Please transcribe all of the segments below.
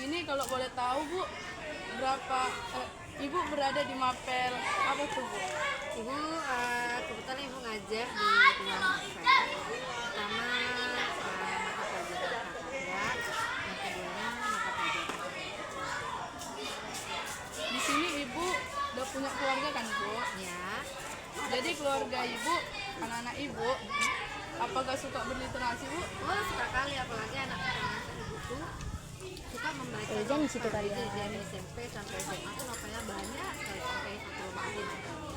sini kalau boleh tahu Bu, berapa Ibu berada di Mapel apa tuh Bu? Ibu kebetulan ibu ngajar di dua novel. Pertama mata pelajaran prakarya, yang keduanya mata pelajaran matematika. Di sini Ibu udah punya keluarga kan Bu? Ya, Jadi keluarga Ibu, anak-anak Ibu, apakah suka berliterasi Bu? oh suka kali apalagi anak-anak ibu tuh suka membaca Kerja di situ novel. kalian. Jadi dari SMP sampai SMA tuh novelnya banyak sekali sampai satu lemari novelnya.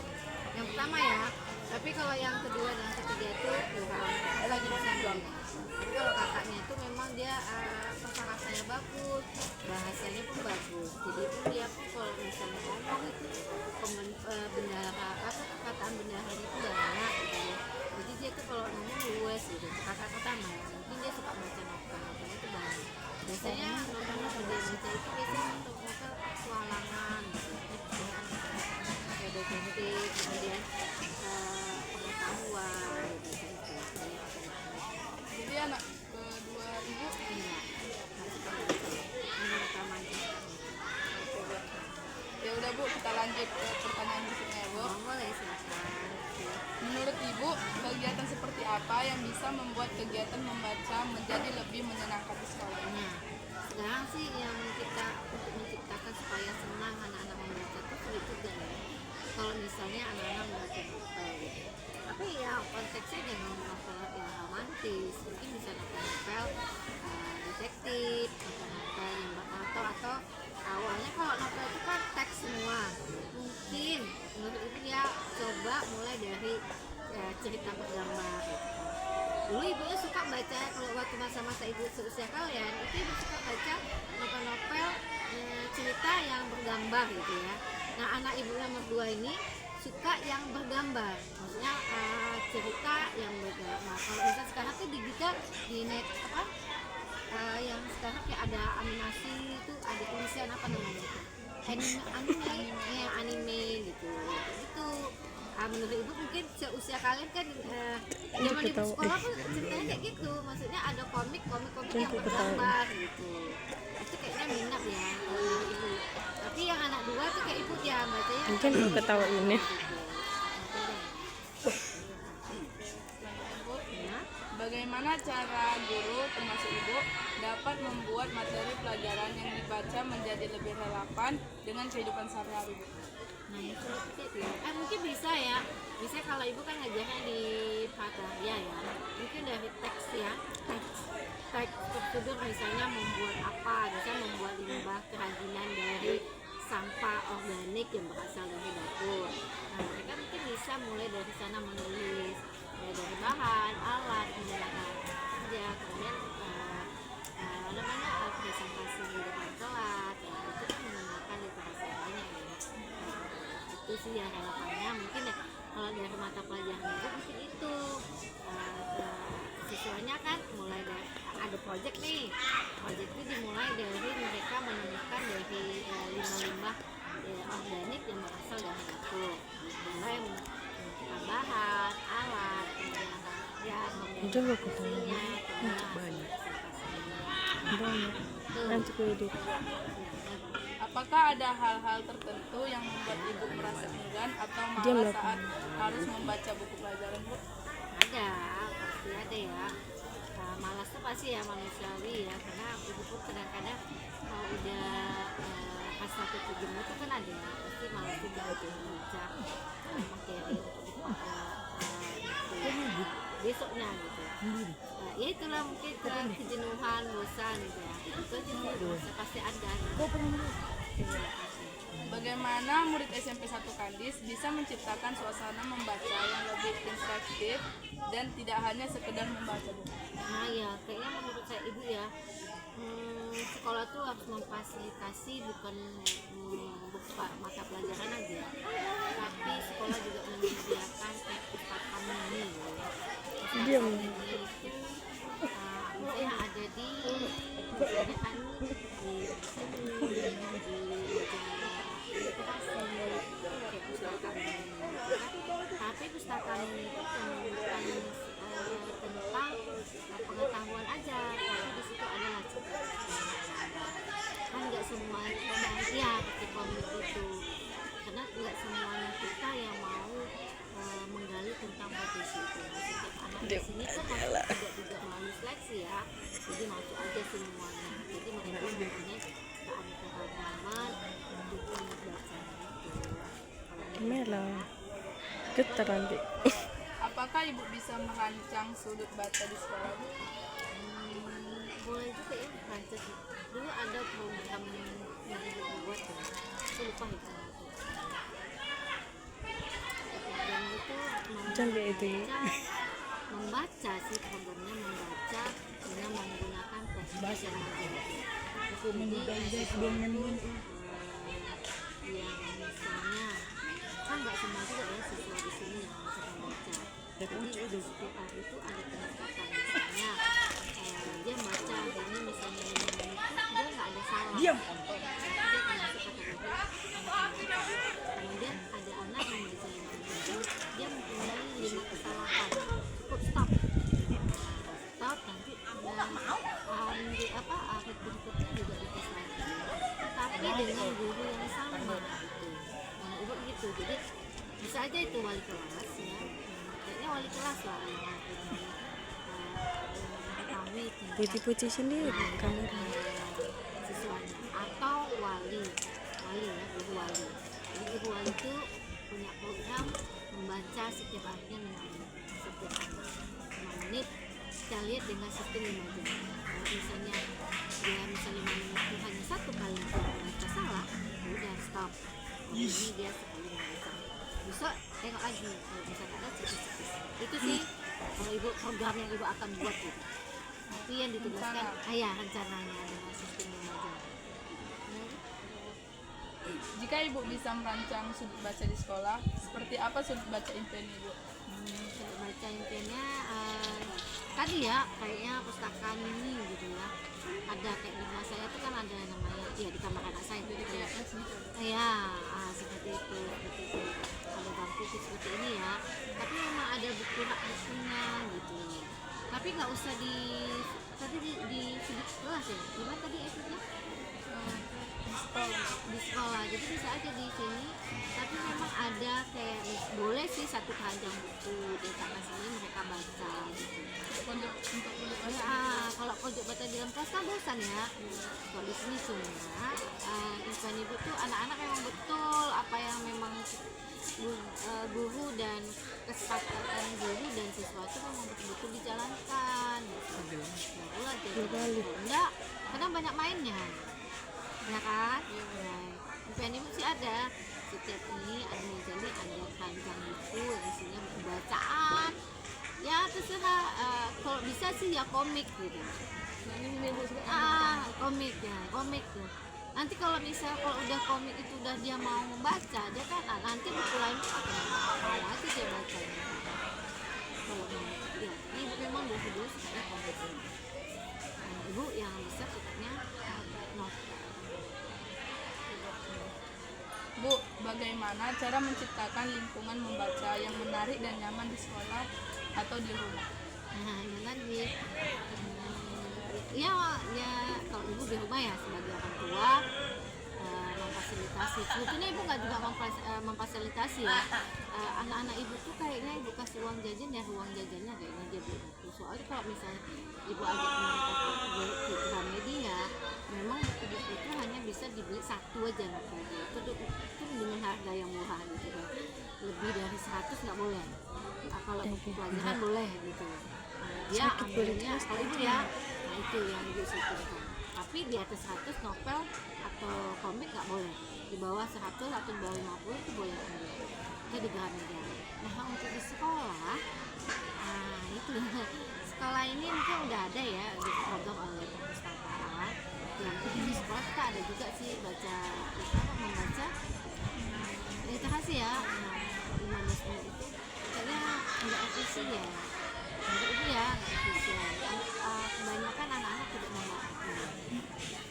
Yang pertama ya, tapi kalau yang kedua dan ketiga itu kurang lagi disambung. Tapi kalau kakaknya itu memang dia kosakatanya bagus, bahasanya pun bagus. Jadi pun dia pun kalau misalnya ngomong itu bendahara perkataan bendaharanya itu banyak gitu ya. Jadi dia tuh kalau ngomong luwes gitu. Kakak pertama ya, mungkin dia suka baca novelnya itu banyak. Biasanya novel-novel dia baca itu biasanya untuk novel petualangan gitu. Kayak detektif, kemudian pengetahuan gitu. Jadi anak kedua Ibu Iya, masih anak utamanya. ya udah Bu, kita lanjut ke pertanyaan berikutnya ya Bu. Oh, boleh silakan. Menurut Ibu, kegiatan seperti apa yang bisa membuat kegiatan membaca menjadi lebih menyenangkan di sekolah? Nah, sekarang sih yang kita untuk menciptakan supaya senang anak-anak membaca itu sulit juga ya. Kalau misalnya anak-anak membaca novel gitu, tapi ya konteksnya jangan novel yang romantis, mungkin bisa novel detektif, novel yang atau awalnya kalau novel itu kan teks semua, mungkin menurut itu ya coba mulai dari cerita bergambar gitu. Dulu ibunya suka baca, kalau waktu masa-masa ibu seusia kalian itu ibu suka baca novel-novel cerita yang bergambar gitu ya. Nah anak ibu yang berdua ini suka yang bergambar, maksudnya cerita yang bergambar. Kalau misalnya sekarang tuh digital di net yang sekarang kayak ada animasi itu, ada tulisan apa namanya itu anime gitu. Menurut ibu mungkin seusia kalian kan zaman ibu sekolah tuh ceritanya kayak gitu, maksudnya ada komik yang bergambar gitu. Itu kayaknya minat ya kalau dari ibu. Tapi yang anak dua tuh kayak ibu ya bacanya Mungkin ketawa ini. Bagaimana cara guru termasuk Ibu dapat membuat materi pelajaran yang dibaca menjadi lebih relevan dengan kehidupan sehari-hari Bu? Nah itu ya. Mungkin bisa ya. Bisa kalau ibu kan ngajarnya di prakarya ya. Mungkin dari teks ya. Teks prosedur misalnya membuat apa, bisa membuat limbah kerajinan dari sampah organik yang berasal dari dapur. Nah mereka mungkin bisa mulai dari sana menulis dari bahan, alat, menggunakan kerja, kemudian presentasi di depan kelas, ya, itu kan menggunakan literasi yang banyak ya. Itu sih yang harapannya mungkin ya kalau dari mata pelajaran itu mungkin itu siswanya kan mulai dari ada project nih, project itu dimulai dari mereka menemukan dari limbah-limbah organik yang berasal dari dapur, mulai menemukan bahan, alat, ya komunikasinya, banyak lanjut edit. Apakah ada hal-hal tertentu yang membuat Ibu merasa enggan atau malas saat harus membaca buku pelajaran Bu? Ada, pasti ada ya. Malas tuh pasti ya manusiawi ya, karena ibu pun kadang-kadang kalau udah pas satu tujuan itu kan ada ya, pasti malas juga untuk membaca materi untuk besoknya gitu. Ya itulah mungkin kejenuhan, bosan gitu ya. Itu jenuh pasti ada. Bagaimana murid SMP 1 Kandis bisa menciptakan suasana membaca yang lebih interaktif dan tidak hanya sekedar membaca buku? Nah ya, kayaknya menurut saya ibu ya, sekolah tuh harus memfasilitasi bukan buka mata pelajaran aja, tapi sekolah juga menyediakan perpustakaan mini ya. Perpustakaan mini itu misalnya ada di perpustakaan tapi pustakaan ini itu bukan tentang pengetahuan aja, tapi di situ adalah cerita. Kan semua ya seperti komik itu, karena nggak semuanya kita yang mau menggali tentang potensi itu. Nah, setiap anak di sini kan masuk juga melalui seleksi ya, jadi masuk aja semuanya. Jadi mereka mempunyai keanekaragaman untuk membaca itu. Melo. Getar nanti. Apakah ibu bisa merancang sudut baca di sekolah, Bu? Boleh juga ya Prancis. Dulu ada program yang ibu buat ya, aku lupa itu. Program itu Jangan itu. membaca sih, programnya membaca dengan menggunakan teks yang ada. Jadi yang misalnya kan nggak semua juga ya siswa di sini yang bisa membaca. Jadi di setiap hari itu ada peningkatan, misalnya dia baca hari ini misalnya 5 menit dia nggak ada salah. Dia termasuk kategori kemudian ada anak yang baca 5 menit dia mempunyai 5 kesalahan, cukup stop nanti akhir berikutnya juga dites lagi, tapi dengan guru yang sama gitu. Nah ibu gitu, jadi bisa aja itu wali kelas ya, kayaknya wali kelas lah yang mengetahui Puji-puji sendiri kamera. siswanya, atau wali ya, ibu wali. Jadi ibu wali itu punya program membaca setiap harinya 5 menit setiap anak. 5 menit kita lihat dengan sistem 5 jam. Kalau misalnya dia misalnya 5 menit itu hanya satu kali membaca salah, udah stop. Kalau ini dia sekali membaca. Besok tengok lagi, kalau misalnya ada sikis-sikis. Itu sih kalau ibu program yang ibu akan buat gitu. Itu yang ditugaskan ayah rencananya dengan sistem 5 jam. Jika ibu bisa merancang sudut baca di sekolah, seperti apa sudut baca impian ibu? Sudut baca impiannya tadi ya kayaknya pustakaan ini gitu ya, ada kayak di rumah saya tuh kan ada namanya ya di kamar anak saya itu ya seperti itu ada bangku seperti ini ya, tapi memang ada buku rak bukunya gitu, tapi nggak usah tadi di sudut kelas ya, gimana tadi maksudnya di sekolah, jadi bisa aja di sini, tapi memang ada kayak boleh sih satu keranjang buku di sana sini mereka baca gitu. Untuk Kalau pojok baca di dalam kelas kan bosan ya. Kalau di sini cuma impian ibu tuh anak-anak memang betul apa yang memang guru dan kesepakatan guru dan siswa itu memang betul-betul dijalankan. Baru aja. Enggak, kadang banyak mainnya. Ya kan? Ya. Impian ibu sih ada. Setiap ini ada meja ini ada keranjang buku isinya buku bacaan. Ya terserah, kalau bisa sih ya komik gitu. Komik ya. Nanti kalau udah komik itu udah dia mau membaca, dia kan nanti buku lain mau lagi dia baca. Kalau ya, ibu memang dulu sukanya komik. Ibu yang bisa sukanya novel. Bu, bagaimana cara menciptakan lingkungan membaca yang menarik dan nyaman di sekolah atau di rumah? Nah, ini lagi. Ya kalau ibu di rumah ya sebagai orang tua memfasilitasi. Sebetulnya ibu nggak juga memfasilitasi ya. Anak-anak ibu tuh kayaknya ibu kasih uang jajan ya, uang jajannya kayaknya dia beli buku. Soalnya kalau misalnya ibu ajak mereka ke Gramedia, memang buku-buku itu hanya bisa dibeli satu aja novelnya. Itu dengan harga yang murah gitu kan. Lebih dari 100 nggak boleh. Kalau buku pelajaran boleh gitu. Dia ambilnya kalau ibu ya, nah itu yang ibu sisihkan. Tapi di atas 100 novel atau komik nggak boleh. Di bawah 100 atau di bawah 50 itu boleh ambil. Itu di Gramedia. Nah untuk di sekolah, itu sekolah ini mungkin udah ada ya diprogram oleh perpustakaan. Yang di sekolah kita ada juga sih membaca literasi ya. 15 menit itu kayaknya nggak efisien ya. Menurut ibu ya nggak efisien. Kebanyakan anak-anak tidak membaca.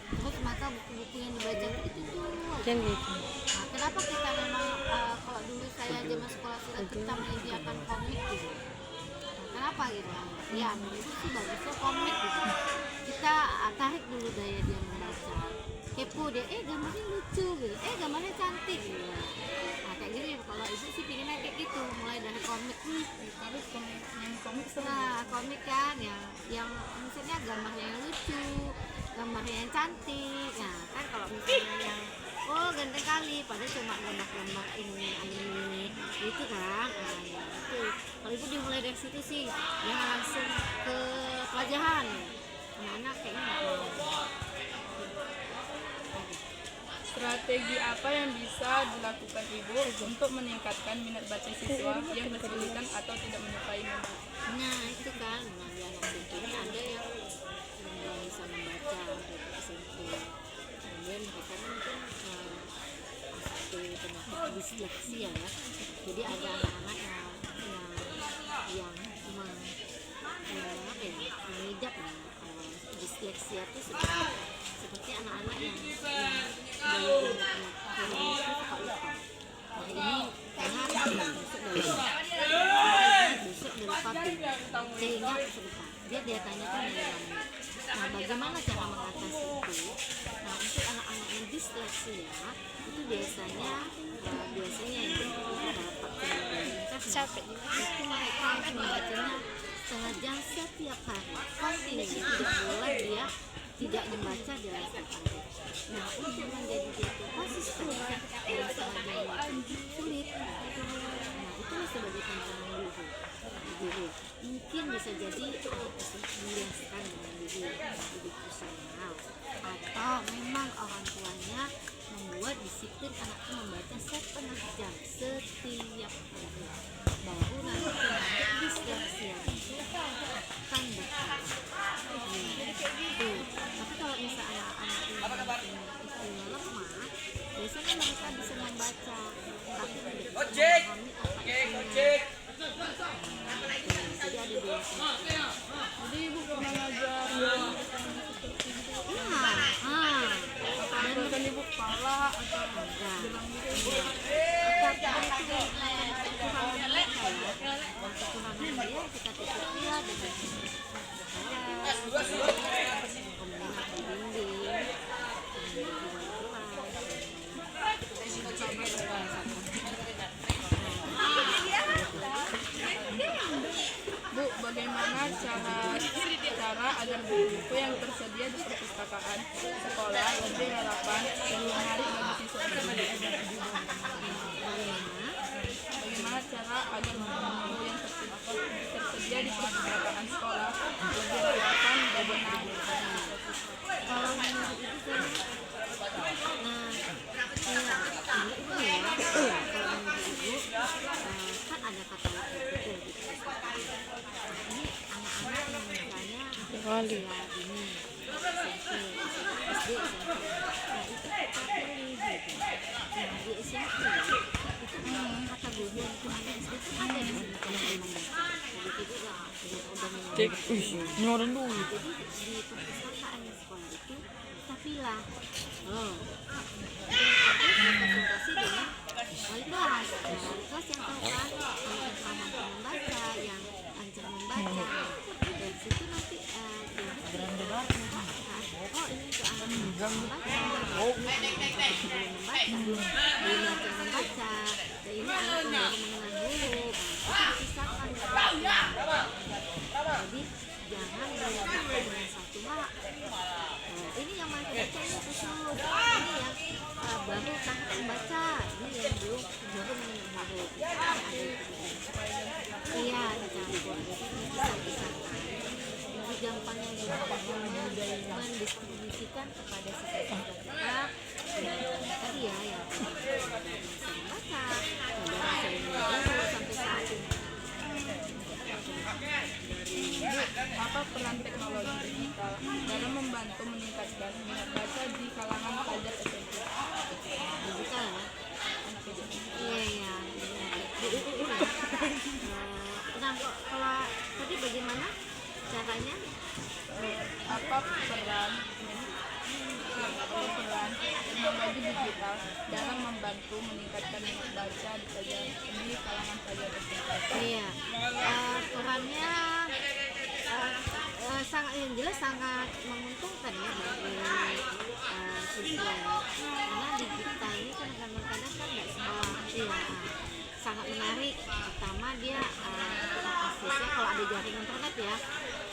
Terus maka buku-buku yang dibaca itu tuh. Yang gitu. Nah, kenapa kita memang kalau dulu saya zaman sekolah kita menyediakan komik gitu. Nah, kenapa gitu? Ya menurut ibu sih bagusnya komik gitu. Kita tarik dulu daya dia membaca. kepo dia, gambarnya lucu gitu, gambarnya cantik gitu. Nah kayak gitu ya, kalau ibu sih pinginnya kayak gitu, mulai dari komik. Tapi yang komik seru. Nah komik kan yang maksudnya gambarnya yang lucu, gambarnya yang cantik. Nah kan kalau misalnya yang ganteng kali, padahal cuma gambar-gambar ini itu kan. Nah ya itu, kalau ibu dimulai dari situ sih, jangan langsung ke pelajaran. Anak-anak kayaknya nggak mau. Strategi apa yang bisa dilakukan ibu untuk meningkatkan minat baca siswa yang kesulitan atau tidak menyukai membaca? Nah itu kan, nah di anak SMP ini ada yang belum bisa membaca dari SMP, kemudian mereka kan mungkin penyakit disleksia ya, jadi ada anak-anak yang mengidap disleksia itu seperti anak-anak yang suka lupa. Nah ini karena besok lupa sehingga lupa. Dia tanyakan dengan nah bagaimana cara mengatasi itu? Nah untuk anak-anak yang disleksia itu biasanya yang dapat itu mereka harus membacanya setengah jam setiap hari kontinu, tidak boleh dia tidak membaca dalam setiap hari. Nah untuk menjadi dia itu konsisten dalam setengah jam itu sulit. Nah itulah sebagai tantangan guru. Mungkin bisa jadi dibiasakan dengan guru personal, atau memang orang tuanya membuat disiplin anaknya membaca setengah jam setiap hari, baru nanti penyakit disleksia itu akan berkurang. Tapi kalau misalnya anak-anak ini istilah lemah, biasanya mereka bisa membaca tapi tidak bisa memahami apa isinya. Jadi ada dua. Jadi ibu pernah ngajar dan ibu kepala atau bilang gitu. Kita tutup dia dengan Bu, bagaimana cara agar buku-buku yang tersedia di perpustakaan sekolah lebih relevan dan menarik bagi siswa? Bagaimana cara agar buku-buku yang tersedia di perpustakaan sekolah lebih relevan dan menarik? kalau menurut itu kan kan ada katalog buku di perpustakaan. Ini anak-anak yang misalnya Wali. ini SMP, SD, SMP. Nah itu kita pilih gitu. Nah di SMP itu kategori yang ada SD itu ada di sini kalau membaca. Jadi itu udah Nyoron dulu. jadi di perpustakaan sekolah itu kita pilih konsultasi dengan wali kelas. Nah, wali kelas yang tahu kan yang mampu membaca, yang lancar membaca. Dari situ nanti ini ke anak membaca, ini anak membaca, belum lancar membaca, dan ini anak yang baru mengenal dulu. Itu dipisahkan. Jadi jangan dilakukan dengan satu hak. Ini yang mereka baca ini khusus, ini yang baru tahap membaca, ini yang belum baru mengenal huruf. Iya dicampur, jadi ini bisa-bisahkan. Lebih gampangnya mendistribusikan kepada siswa kita tadi ya yang bisa membaca, yang sering dulu sampai saat ini. Apa peran teknologi digital dalam membantu meningkatkan minat baca di kalangan pelajar SMP? Digital ya? Iya. Nah, kalau tadi bagaimana caranya? Apa peran teknologi digital dalam membantu meningkatkan minat baca di kalangan pelajar SMP? Iya, perannya sangat yang jelas sangat menguntungkan ya bagi siswa ya. Karena di kita ini kan kadang-kadang kan nggak semua ya sangat menarik, pertama dia aksesnya kalau ada jaring internet ya,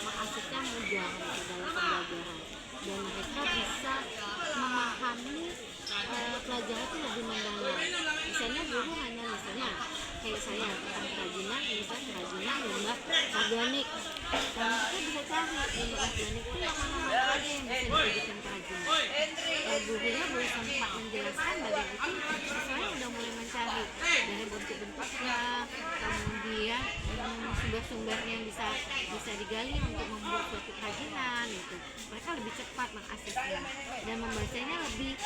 aksesnya mudah gitu dalam pembelajaran dan mereka bisa memahami pelajaran itu lebih mendalam. Misalnya guru hanya misalnya kayak saya tentang kerajinan, misalnya kerajinan limbah organik, dan kita bisa cari limbah organik itu yang mana aja yang bisa dijadikan kerajinan. Gurunya boleh sempat menjelaskan bagian itu, saya udah mulai mencari dari bentuk-bentuknya, kemudian sumber-sumbernya yang bisa digali untuk membuat suatu kerajinan gitu. Mereka lebih cepat mengaksesnya dan membacanya lebih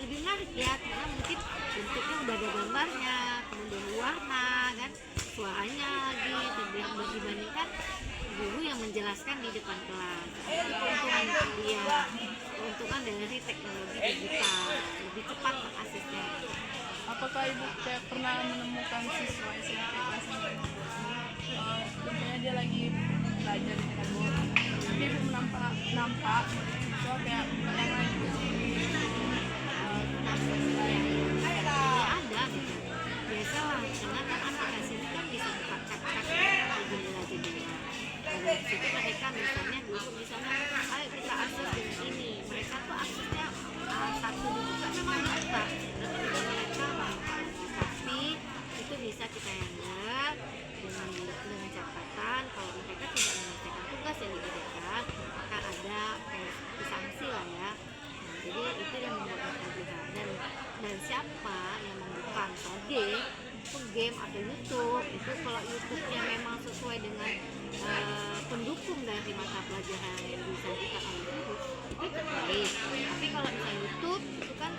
menarik ya, karena mungkin bentuknya udah ada gambarnya, kemudian warna kan, suaranya lagi, dan dibandingkan guru yang menjelaskan di depan kelas. Keuntungan dari teknologi digital, lebih cepat mengaksesnya. Apakah ibu kayak pernah menemukan siswa SMP kelas 9 tentunya dia lagi belajar di kebun, tapi ibu nampak siswa kayak yang lain Ada gitu. Biasalah, karena kan aplikasi ini kan bisa buka cak-cak di jendela-jendela. Dari situ mereka misalnya dulu misalnya, ayo kita akses dengan ini. Mereka tuh aksesnya satu dibuka memang dibuka, dan mereka tapi itu bisa kita handle dengan catatan kalau mereka tidak menyelesaikan tugas yang diberikan, maka ada kayak sanksi lah ya. Jadi itu yang membuat mereka juga dan siapa yang membuka game atau YouTube itu, kalau YouTube-nya memang sesuai dengan pendukung dari mata pelajaran yang disajikan oleh guru itu terbaik. Tapi kalau misalnya YouTube itu kan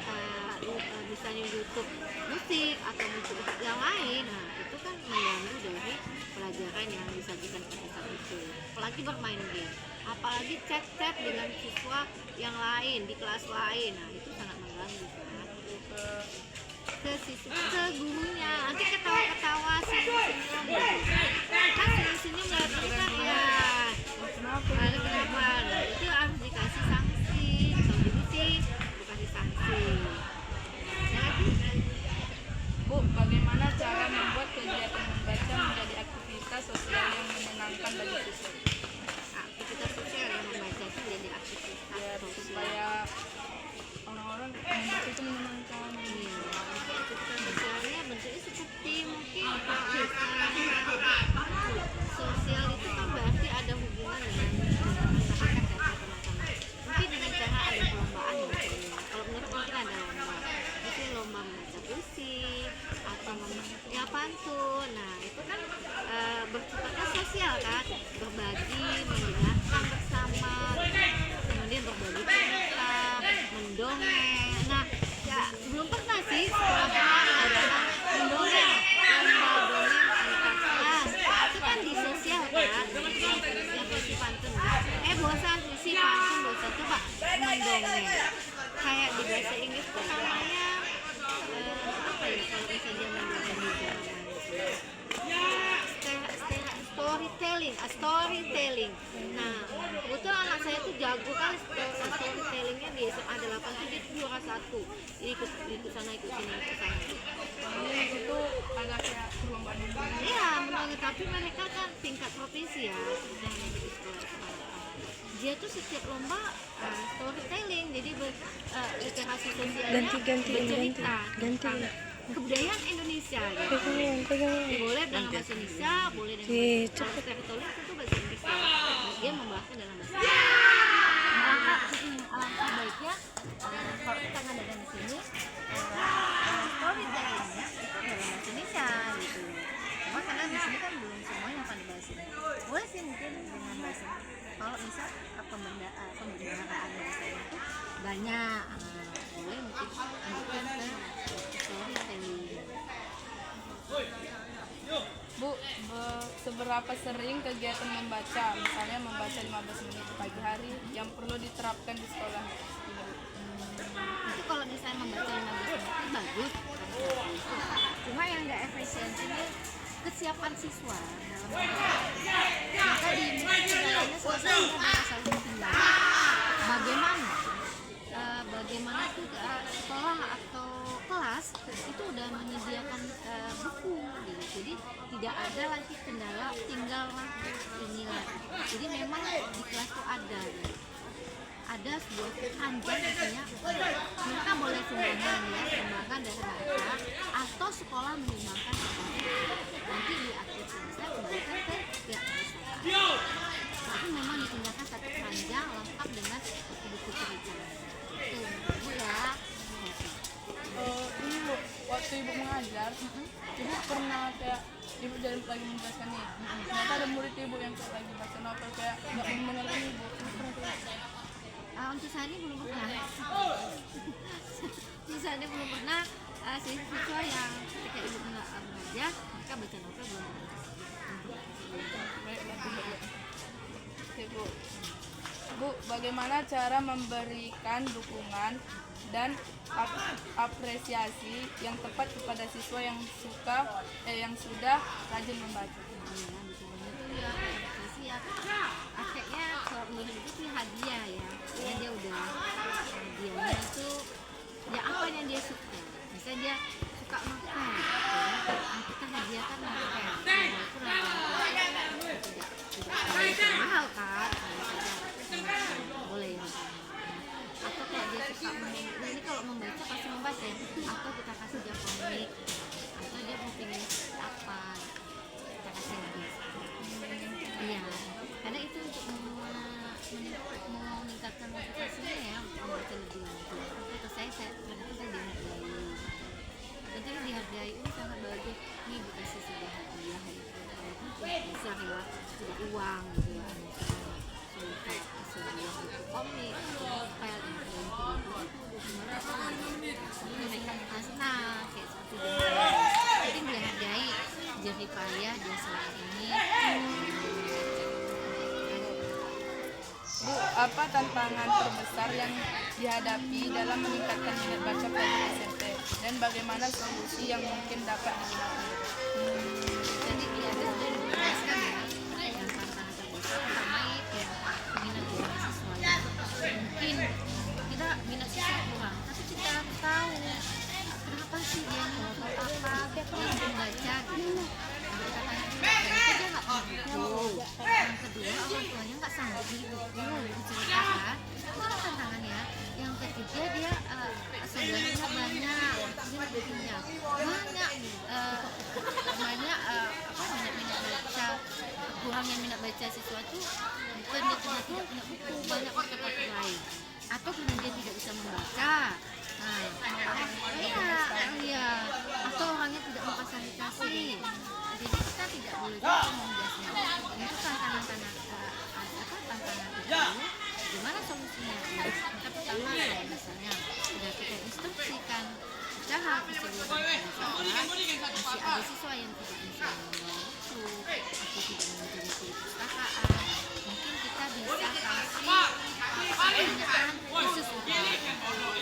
misalnya YouTube musik atau musik yang lain, nah itu kan mengganggu dari pelajaran yang disajikan pada saat itu. Apalagi bermain game, apalagi chat-chat dengan siswa yang lain di kelas lain, nah itu sangat mengganggu kan ke gurunya. Nanti ketawa-ketawa senyum-senyum kan, senyum-senyum lihat kita ya lalu kenapa, nah itu harus dikasih sanksi. Kalau gitu sih dikasih sanksi. Bu, bagaimana cara membuat kegiatan membaca menjadi aktivitas sosial yang menyenangkan bagi siswa? Aktivitas sosial yang membaca itu jadi aktivitas Biar sosial supaya orang-orang membaca itu menyenangkan. aktivitas sosialnya bentuknya seperti mungkin sosial itu kan berarti ada hubungan dengan masyarakat ya teman-teman. Mungkin dengan cara ada perlombaan misalnya. Kalau menurut mungkin ada lomba, mungkin lomba membaca puisi atau ya pantun. Nah itu kan bersifatnya sosial kan, berbagi, mendengarkan bersama, kemudian berbagi cerita, mendongeng. Nah ya belum pernah sih sekolah ada mendongeng, lomba dongeng antar kelas. Itu kan di sosial kan, yang puisi pantun. Bosan puisi pantun, bosan coba mendongeng. Kayak di bahasa Inggris tuh namanya apa ya kalau misalnya mendongeng juga storytelling. Nah, betul anak saya tuh jago kan storytellingnya di SMA 8 tuh dia juara 1. Ikut sana ikut sini ikut sana. Itu agak kayak perlombaan. Iya, menurut tapi mereka kan tingkat provinsi ya, sudah di sekolah SMA. Dia tuh setiap lomba storytelling, jadi literasi sosialnya bercerita tentang kebudayaan Indonesia gitu. Boleh dalam bahasa Indonesia, boleh dalam bahasa teritorial itu bahasa Inggris ya. Dia membahasnya dalam bahasa Inggris. Alangkah baiknya kalau kita ngadakan di sini storytellingnya itu dalam bahasa Indonesia gitu. Cuma karena di sini kan belum semuanya pandai bahasa Inggris. Boleh sih mungkin dengan bahasa kalau misal pembicaraan bahasa itu banyak, boleh mungkin lanjutkan ke storytelling. Bu, seberapa sering kegiatan membaca, misalnya membaca 15 menit pagi hari, yang perlu diterapkan di sekolah? Itu kalau misalnya membaca 15 menit itu bagus, cuma yang nggak efisiensi ini kesiapan siswa dalam maka di dalamnya selesai masalah ketinggalan. Bagaimana bagaimana tuh sekolah atau kelas itu udah menyediakan buku gitu. Jadi tidak ada lagi kendala tinggallah inilah. Jadi memang di kelas tuh ada gitu. Ada sebuah keranjang misalnya mereka boleh sumbangan ya, sumbangan dari mereka atau sekolah menyumbangkan nanti di akhir semester kembalikan ke pihak perusahaan. Tapi memang ditinggalkan satu keranjang lengkap dengan buku-buku cerita. Itu Bu ya. Ini Bu, waktu Ibu mengajar, Ibu pernah kayak Ibu jadi lagi menjelaskan nih, ternyata ada murid Ibu yang kayak lagi baca novel kayak nggak mendengarkan Ibu. Ibu pernah kayak Untuk saya ini belum pernah. Untuk saya ini belum pernah. Siswa yang ketika ibu mengajar mereka baca novel belum pernah. Oke Bu. Bu, bagaimana cara memberikan dukungan dan apresiasi yang tepat kepada siswa yang sudah rajin membaca? Ya, apresiasi ya. Akhirnya kalau menurut itu hadiah ya. Ya dia udah hadiahnya itu ya apa yang dia suka. Misalnya dia suka makan, kita hadiahkan makan. Walaupun tidak mahal kan, boleh ya. Atau kalau dia suka ini kalau membaca pasti membaca ya. Atau kita kasih dia komik, atau dia mau pilih apa, kita kasih hadiah. Iya, karena itu untuk meningkatkan motivasinya ya membaca lebih lanjut. Kata saya dihargai. Tentunya dihargai ini sangat bagus. Ini dikasih sebuah hadiah itu, besar ya, tidak uang gitu ya. Sebuah komik, novel, mereka senang kayak seperti itu. Penting dihargai jerih payah dia selama ini. Bu, apa tantangan terbesar yang dihadapi dalam meningkatkan minat baca pelajar SMP dan bagaimana solusi yang mungkin dapat digunakan? Jadi dia sudah dijelaskan ya, yang tantangan terbesar pertama ya minat siswa. Mungkin kita minat siswa kurang, tapi kita harus tahu kenapa sih dia mau apa yang membaca gitu. Dia nggak buku. Yang kedua orang tuanya nggak sanggup beli buku diceritakan, itu kan tantangannya. Yang ketiga dia saudaranya banyak, dia bukunya banyak minat baca. Kurangnya minat baca siswa itu bukan dia tidak punya buku, banyak tempat lain, atau karena dia tidak bisa membaca. Iya, atau orangnya tidak memfasilitasi. Jadi kita tidak boleh menjelaskan itu tantangan itu. Gimana solusinya? Kita pertama misalnya sudah kita instruksikan cara keseluruhan sekolah, masih ada siswa yang tidak bisa membawa buku atau tidak memiliki perpustakaan, mungkin kita bisa kasih pembinaan khusus untuk mereka.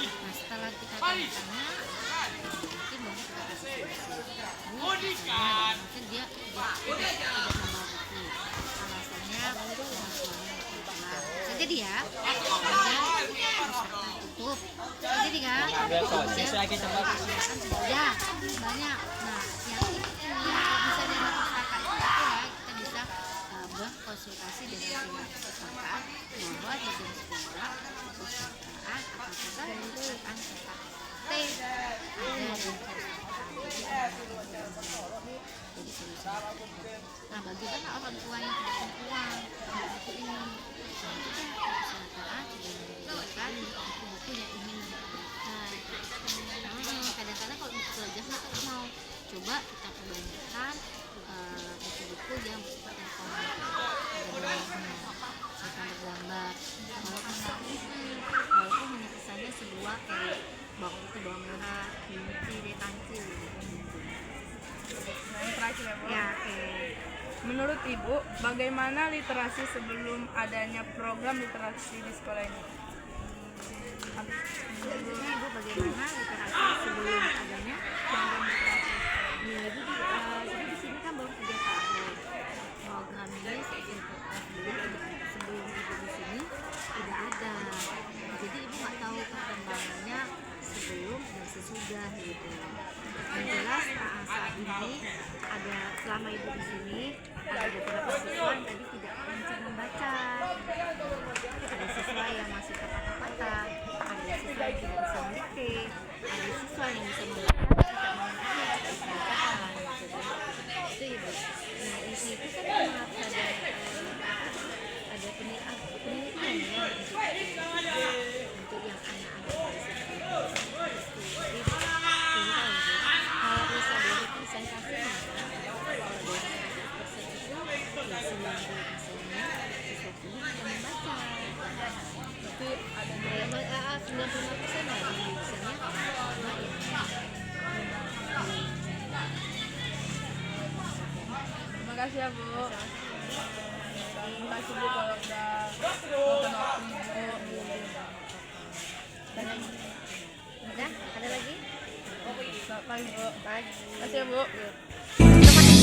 Nah setelah kita tanya mungkin baru kita kasih solusi. Mungkin dia tidak membawa buku, alasannya jadi ya tutup jadi kan ya banyak. Nah yang ini bisa dengan perpustakaan itu ya kita bisa berkonsultasi dengan pihak perpustakaan bahwa di jam sekolah perpustakaan apakah perpustakaan cetak T ada di perpustakaan jadi solusi. Nah bagaimana orang tua yang tidak punya uang untuk ini perpustakaan sudah menyediakan buku-buku yang ingin kadang-kadang kalau untuk pelajar nggak mau coba kita perbandingkan buku-buku yang bersifat komik gambar walaupun hanya kesannya sebuah kayak bawang merah, kimchi, kancil Yang terakhir ya Bu. ya Menurut Ibu, bagaimana literasi sebelum adanya program literasi di sekolah ini? Sebelumnya Ibu bagaimana literasi sebelum adanya program literasi? Ya Ibu jadi di sini kan baru 3 tahun. Program ini sebelum Ibu di sini tidak ada. Jadi Ibu nggak tahu perkembangannya sesudah gitu. Yang jelas saat ini ada selama ibu di sini ada beberapa siswa yang tadi tidak lancar membaca, ada siswa yang masih kata-kata, ada siswa yang tidak bisa mengerti, ada siswa yang bisa membaca tidak mengerti bacaan gitu. Itu ibu. Nah di situ kan harus ada penelitian ya untuk yang anak-anak jadi kalau bisa dari presentasinya kalau dari 100% itu ya 90%-nya siswa ini bisa membaca. Berarti ada 95% lah yang bisanya sama yang terima kasih ya Bu. Terima kasih Bu kalau udah nonton waktu Ibu. udah ada lagi Selamat pagi Bu. pagi Terima kasih ya Bu. Yuk.